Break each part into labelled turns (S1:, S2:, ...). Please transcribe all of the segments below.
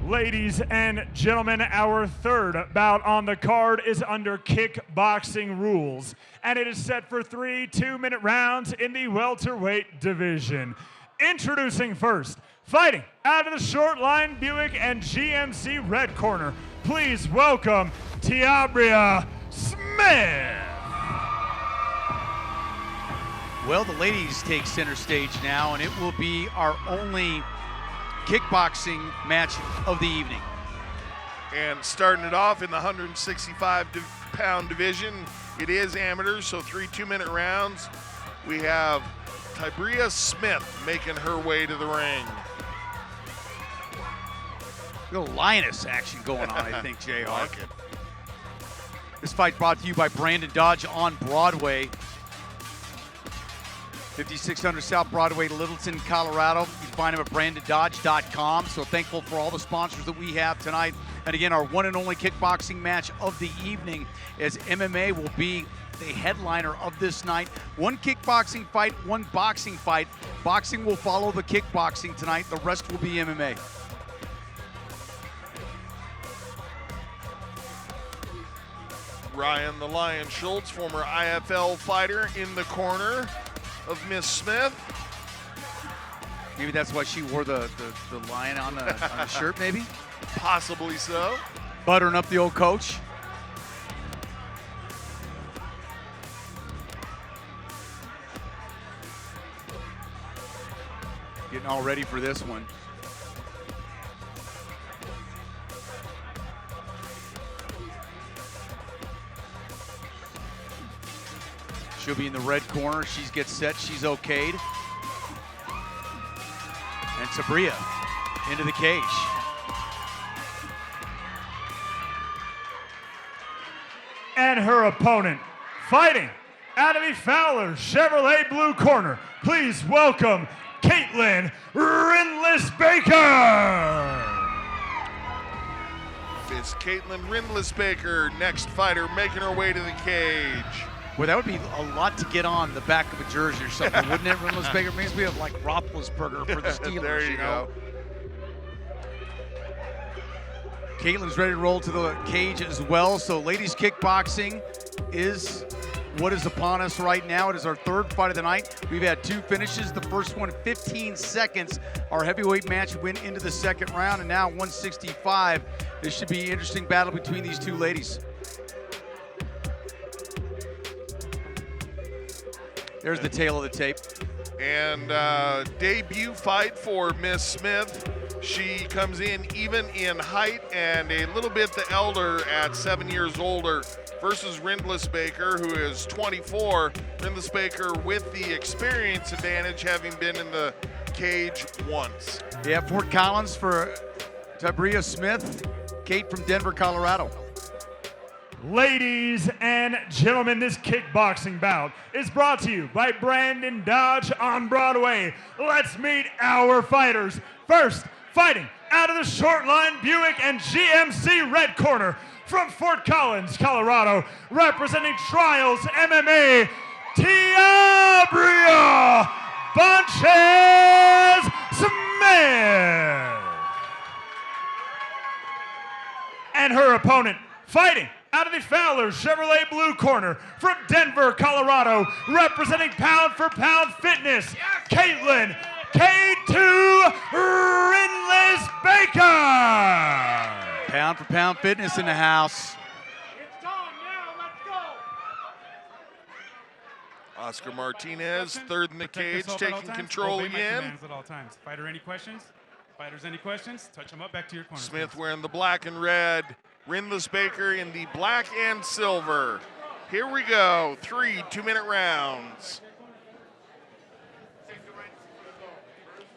S1: Ladies and gentlemen, our third bout on the card is under kickboxing rules, and it is set for 3 two-minute rounds in the welterweight division. Introducing first, fighting out of the short line Buick and GMC red corner, please welcome Tiabria Smith.
S2: Well, the ladies take center stage now, and it will be our only kickboxing match of the evening.
S3: And starting it off in the 165-pound division, it is amateurs, so 3 two-minute rounds. We have Tiabria Smith making her way to the ring.
S2: A little lioness action going on, I think, JR.
S3: Like it.
S2: This fight brought to you by Brandon Dodge on Broadway. 5600 South Broadway, Littleton, Colorado. You can find him at brandondodge.com. So thankful for all the sponsors that we have tonight. And again, our one and only kickboxing match of the evening, as MMA will be the headliner of this night. One kickboxing fight, one boxing fight. Boxing will follow the kickboxing tonight. The rest will be MMA.
S3: Ryan the Lion Schultz, former IFL fighter, in the corner of Miss Smith.
S2: Maybe that's why she wore the lion on the shirt, maybe?
S3: Possibly so.
S2: Buttering up the old coach. Getting all ready for this one. She'll be in the red corner. She gets set. She's okayed. And Tiabria into the cage.
S1: And her opponent, fighting out of the Fowler Chevrolet blue corner, please welcome Kate Rindlisbaker.
S3: It's Kate Rindlisbaker, next fighter, making her way to the cage.
S2: Well, that would be a lot to get on the back of a jersey or something, wouldn't it? Rindlisbaker makes me of like Roethlisberger for the Steelers.
S3: There you go.
S2: Caitlin's ready to roll to the cage as well. So ladies kickboxing is what is upon us right now. It is our third fight of the night. We've had 2 finishes. The first one, 15 seconds. Our heavyweight match went into the second round, and now 165. This should be an interesting battle between these two ladies. There's the tail of the tape.
S3: And debut fight for Miss Smith. She comes in even in height and a little bit the elder at 7 years older versus Rindlisbaker, who is 24. Rindlisbaker with the experience advantage, having been in the cage once.
S2: Yeah, Fort Collins for Tiabria Smith. Kate from Denver, Colorado.
S1: Ladies and gentlemen, this kickboxing bout is brought to you by Brandon Dodge on Broadway. Let's meet our fighters. First, fighting out of the short line Buick and GMC red corner from Fort Collins, Colorado, representing Trials MMA, Tiabria Smith. And her opponent, fighting out of the Fowler Chevrolet blue corner from Denver, Colorado, representing Pound for Pound Fitness, Caitlin K2 Rindlisbaker.
S2: Pound for Pound Fitness in the house.
S4: It's time now, let's go.
S3: Oscar Martinez, third in the cage, taking control again.
S4: At all times. Fighter, any questions? Fighters, any questions? Touch them up back to your corner.
S3: Smith
S4: please.
S3: wearing the black and red. Rindlisbaker in the black and silver. Here we go, 3 two-minute rounds.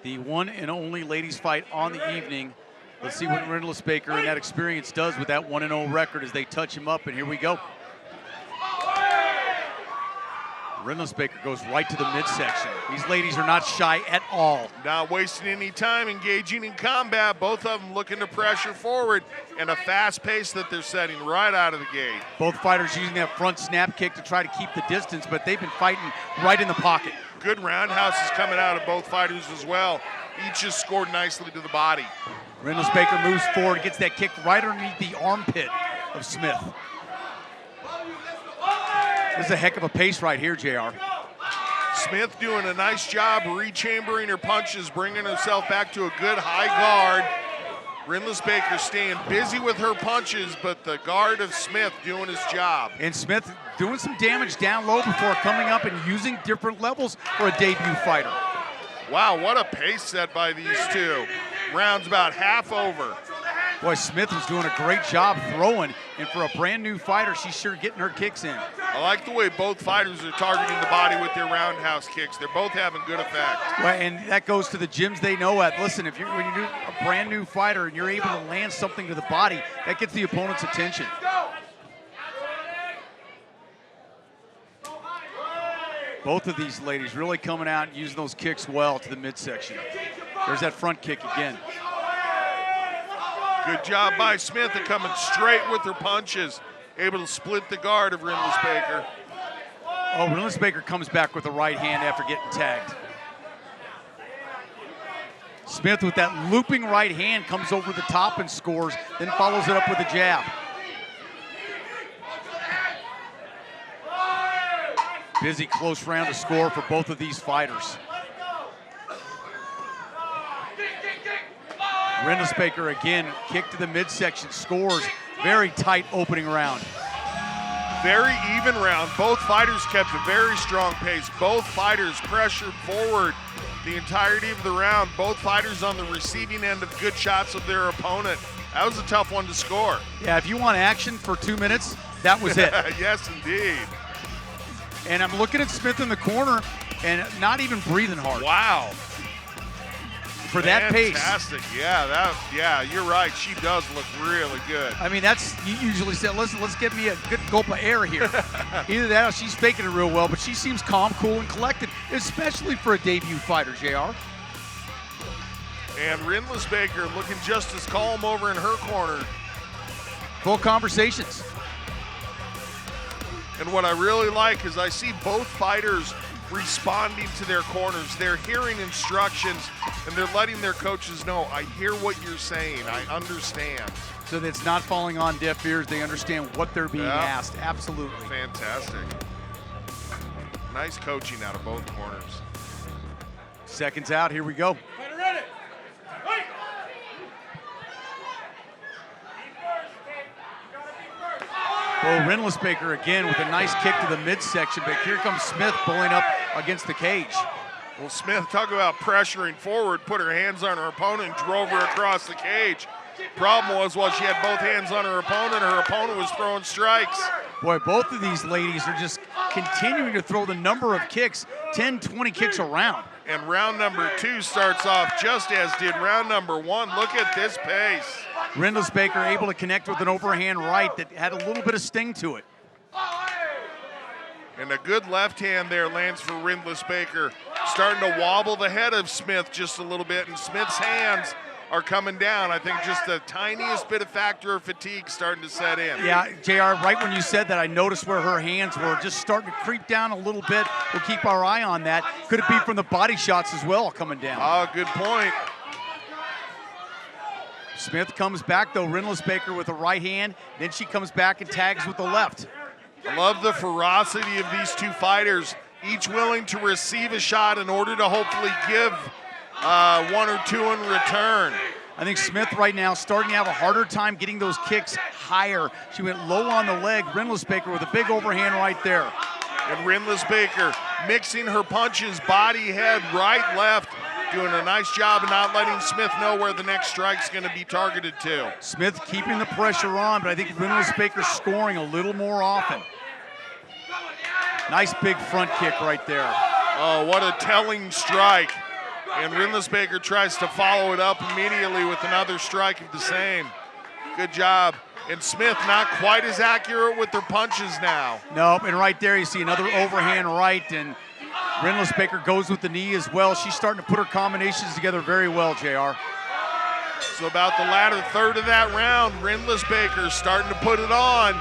S2: The one and only ladies fight on the evening. Let's see what Rindlisbaker and that experience does with that 1-0 record as they touch him up, and here we go. Rindlisbaker goes right to the midsection. These ladies are not shy at all.
S3: Not wasting any time, engaging in combat. Both of them looking to pressure forward, and a fast pace that they're setting right out of the gate.
S2: Both fighters using that front snap kick to try to keep the distance, but they've been fighting right in the pocket.
S3: Good roundhouses coming out of both fighters as well. Each just scored nicely to the body.
S2: Rindlisbaker moves forward, gets that kick right underneath the armpit of Smith. This is a heck of a pace right here, JR.
S3: Smith doing a nice job rechambering her punches, bringing herself back to a good high guard. Rindlisbaker staying busy with her punches, but the guard of Smith doing his job.
S2: And Smith doing some damage down low before coming up and using different levels for a debut fighter.
S3: Wow, what a pace set by these two. Round's about half over.
S2: Boy, Smith was doing a great job throwing, and for a brand new fighter, she's sure getting her kicks in.
S3: I like the way both fighters are targeting the body with their roundhouse kicks. They're both having good effect.
S2: Well, and that goes to the gyms they know at. Listen, when you're a brand new fighter and you're able to land something to the body, that gets the opponent's attention. Both of these ladies really coming out and using those kicks well to the midsection. There's that front kick again.
S3: Good job by Smith at coming straight with her punches, able to split the guard of Rindlisbaker.
S2: Oh, Rindlisbaker comes back with the right hand after getting tagged. Smith with that looping right hand comes over the top and scores, then follows it up with a jab. Busy close round to score for both of these fighters. Rindlisbaker again, kick to the midsection, scores. Very tight opening round.
S3: Very even round. Both fighters kept a very strong pace. Both fighters pressured forward the entirety of the round. Both fighters on the receiving end of good shots of their opponent. That was a tough one to score.
S2: Yeah, if you want action for 2 minutes, that was it.
S3: Yes, indeed.
S2: And I'm looking at Smith in the corner and not even breathing hard.
S3: Wow.
S2: For that pace.
S3: Fantastic. Yeah, you're right. She does look really good.
S2: I mean, you usually say, listen, let's get me a good gulp of air here. Either that or she's faking it real well, but she seems calm, cool, and collected, especially for a debut fighter, JR.
S3: And Rindlisbaker looking just as calm over in her corner.
S2: Full conversations.
S3: And what I really like is I see both fighters responding to their corners. They're hearing instructions and they're letting their coaches know, I hear what you're saying, I understand.
S2: So that it's not falling on deaf ears, they understand what they're being asked. Absolutely.
S3: Fantastic. Nice coaching out of both corners.
S2: Seconds out, here we go. Well, Rindlisbaker again with a nice kick to the midsection, but here comes Smith pulling up against the cage.
S3: Well, Smith, talk about pressuring forward, put her hands on her opponent, drove her across the cage. Problem was, while she had both hands on her opponent was throwing strikes.
S2: Boy, both of these ladies are just continuing to throw the number of kicks, 10, 20 kicks a round.
S3: And round number 2 starts off just as did round number 1. Look at this pace.
S2: Rindlisbaker able to connect with an overhand right that had a little bit of sting to it.
S3: And a good left hand there lands for Rindlisbaker. Starting to wobble the head of Smith just a little bit, and Smith's hands are coming down. I think just the tiniest bit of factor of fatigue starting to set in.
S2: Yeah, JR, right when you said that, I noticed where her hands were just starting to creep down a little bit. We'll keep our eye on that. Could it be from the body shots as well coming down?
S3: Oh, good point.
S2: Smith comes back, though, Rindlisbaker with a right hand. Then she comes back and tags with the left.
S3: I love the ferocity of these two fighters, each willing to receive a shot in order to hopefully give 1 or 2 in return.
S2: I think Smith right now starting to have a harder time getting those kicks higher. She went low on the leg. Rindlisbaker with a big overhand right there.
S3: And Rindlisbaker mixing her punches, body, head, right, left, doing a nice job of not letting Smith know where the next strike's going to be targeted to.
S2: Smith keeping the pressure on, but I think Rindlisbaker scoring a little more often. Nice big front kick right there.
S3: Oh, what a telling strike. And Rindlisbaker tries to follow it up immediately with another strike of the same. Good job. And Smith not quite as accurate with their punches now.
S2: Nope, and right there you see another overhand right, and Rindlisbaker goes with the knee as well. She's starting to put her combinations together very well, JR.
S3: So about the latter third of that round, Rindlisbaker starting to put it on.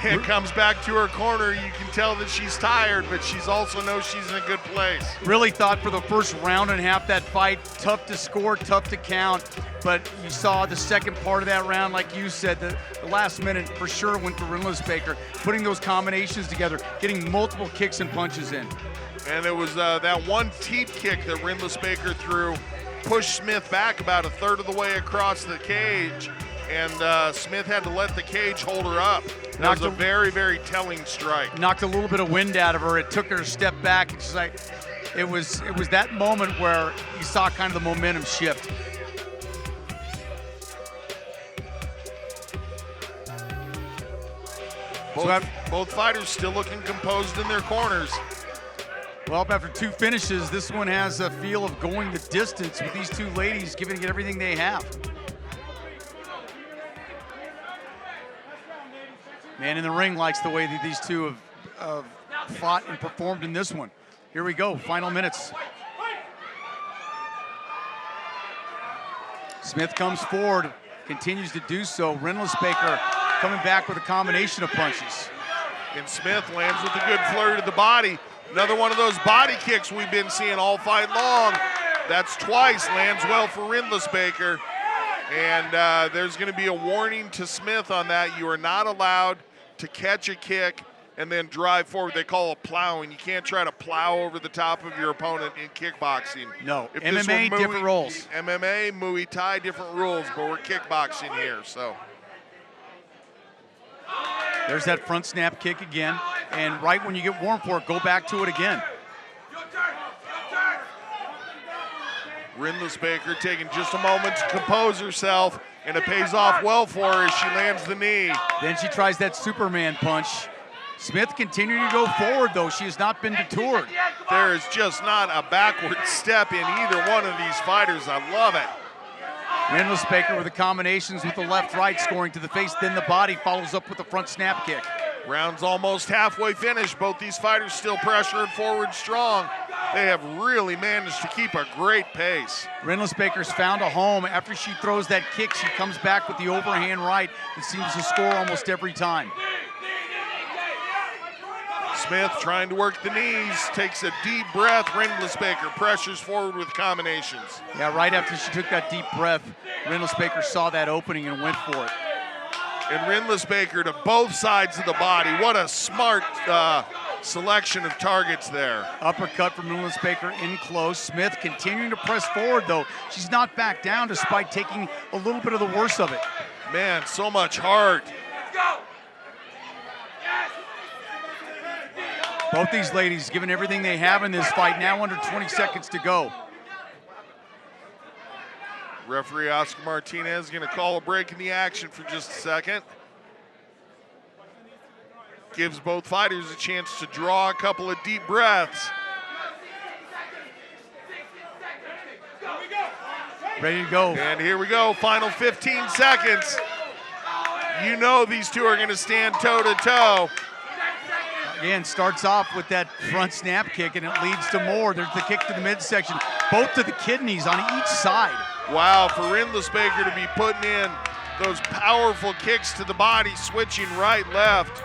S3: And comes back to her corner. You can tell that she's tired, but she's also knows she's in a good place.
S2: Really thought for the first round and a half that fight, tough to score, tough to count. But you saw the second part of that round, like you said, the last minute for sure went for Rindlisbaker, putting those combinations together, getting multiple kicks and punches in.
S3: And it was that one teep kick that Rindlisbaker threw, pushed Smith back about a third of the way across the cage. And Smith had to let the cage hold her up. That was a very, very telling strike.
S2: Knocked a little bit of wind out of her. It took her a step back. And she's like, it was that moment where you saw kind of the momentum shift.
S3: Both fighters still looking composed in their corners.
S2: Well, after two finishes, this one has a feel of going the distance with these two ladies giving it everything they have. Man in the ring likes the way that these two have fought and performed in this one. Here we go, final minutes. Smith comes forward, continues to do so. Rindlisbaker coming back with a combination of punches.
S3: And Smith lands with a good flurry to the body. Another one of those body kicks we've been seeing all fight long. That's twice, lands well for Rindlisbaker. And there's gonna be a warning to Smith on that. You are not allowed to catch a kick and then drive forward. They call it plowing. You can't try to plow over the top of your opponent in kickboxing.
S2: No, if MMA, different rules.
S3: MMA, Muay Thai, different rules, but we're kickboxing here, so.
S2: There's that front snap kick again, and right when you get warm for it, go back to it again.
S3: Rindlisbaker taking just a moment to compose herself, and it pays off well for her as she lands the knee.
S2: Then she tries that Superman punch. Smith continuing to go forward, though. She has not been detoured.
S3: There is just not a backward step in either one of these fighters. I love it.
S2: Rindlisbaker with the combinations with the left-right, scoring to the face, then the body follows up with the front snap kick.
S3: Round's almost halfway finished. Both these fighters still pressuring forward strong. They have really managed to keep a great pace.
S2: Rindlisbaker's found a home. After she throws that kick, she comes back with the overhand right that seems to score almost every time.
S3: Smith trying to work the knees, takes a deep breath. Rindlisbaker pressures forward with combinations.
S2: Yeah, right after she took that deep breath, Rindlisbaker saw that opening and went for it.
S3: And Rindlisbaker to both sides of the body. What a smart selection of targets there.
S2: Uppercut from Rindlisbaker in close. Smith continuing to press forward, though. She's not back down despite taking a little bit of the worst of it.
S3: Man, so much heart.
S2: Both these ladies giving everything they have in this fight, now under 20 seconds to go.
S3: Referee Oscar Martinez going to call a break in the action for just a second. Gives both fighters a chance to draw a couple of deep breaths.
S2: Ready to go.
S3: And here we go, final 15 seconds. You know these two are going to stand toe-to-toe.
S2: Again, starts off with that front snap kick, and it leads to more. There's the kick to the midsection, both to the kidneys on each side.
S3: Wow, for Rindlisbaker to be putting in those powerful kicks to the body, switching right, left.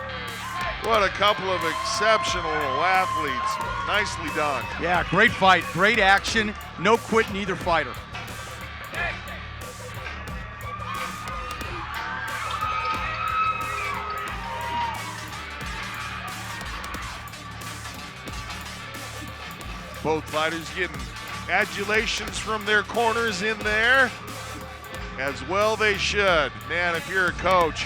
S3: What a couple of exceptional athletes. Nicely done.
S2: Yeah, great fight, great action. No quit in either fighter.
S3: Both fighters getting adulations from their corners in there. As well they should. Man, if you're a coach,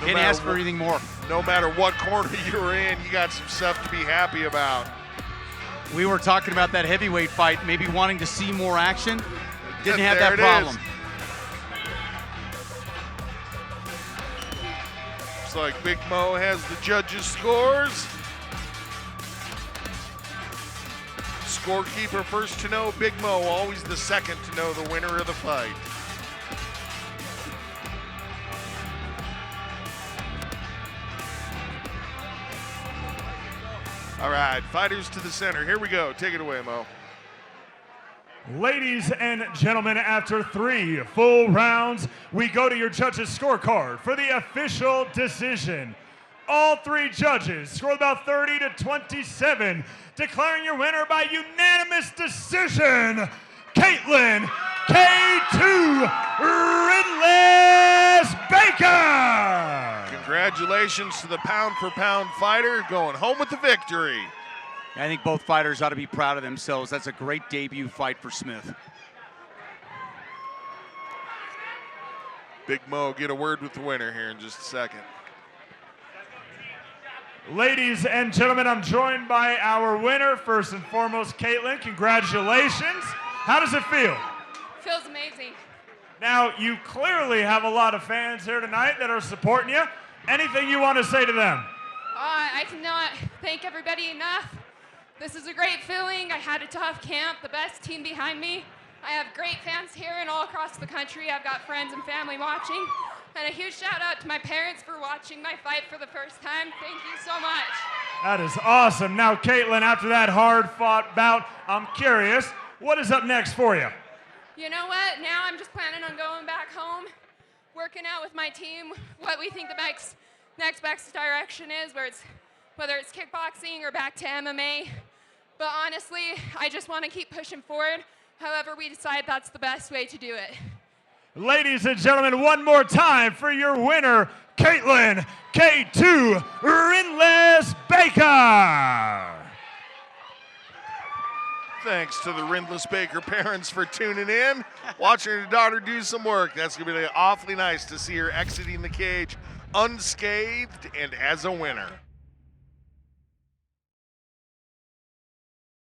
S2: Can't ask for anything more.
S3: No matter what corner you're in, you got some stuff to be happy about.
S2: We were talking about that heavyweight fight, maybe wanting to see more action. Didn't have that problem.
S3: Looks like Big Mo has the judges' scores. Scorekeeper first to know, Big Mo always the second to know the winner of the fight. All right, fighters to the center. Here we go. Take it away, Mo.
S1: Ladies and gentlemen, after 3 full rounds, we go to your judges' scorecard for the official decision. All 3 judges scored about 30 to 27, declaring your winner by unanimous decision, Caitlin K2 Rindlisbaker.
S3: Congratulations to the pound-for-pound fighter going home with the victory.
S2: I think both fighters ought to be proud of themselves. That's a great debut fight for Smith.
S3: Big Mo, get a word with the winner here in just a second.
S1: Ladies and gentlemen, I'm joined by our winner. First and foremost, Caitlin, congratulations. How does it feel?
S5: Feels amazing.
S1: Now, you clearly have a lot of fans here tonight that are supporting you. Anything you want to say to them?
S5: I cannot thank everybody enough. This is a great feeling. I had a tough camp, the best team behind me. I have great fans here and all across the country. I've got friends and family watching. And a huge shout out to my parents for watching my fight for the first time. Thank you so much.
S1: That is awesome. Now, Caitlin, after that hard-fought bout, I'm curious, what is up next for you?
S5: You know what? Now I'm just planning on going back home, working out with my team, what we think the next best direction is, whether it's kickboxing or back to MMA. But honestly, I just want to keep pushing forward. However we decide that's the best way to do it.
S1: Ladies and gentlemen, one more time for your winner, Caitlin K2 Rindlisbaker.
S3: Thanks to the Rindlisbaker parents for tuning in, watching her daughter do some work. That's going to be awfully nice to see her exiting the cage unscathed and as a winner.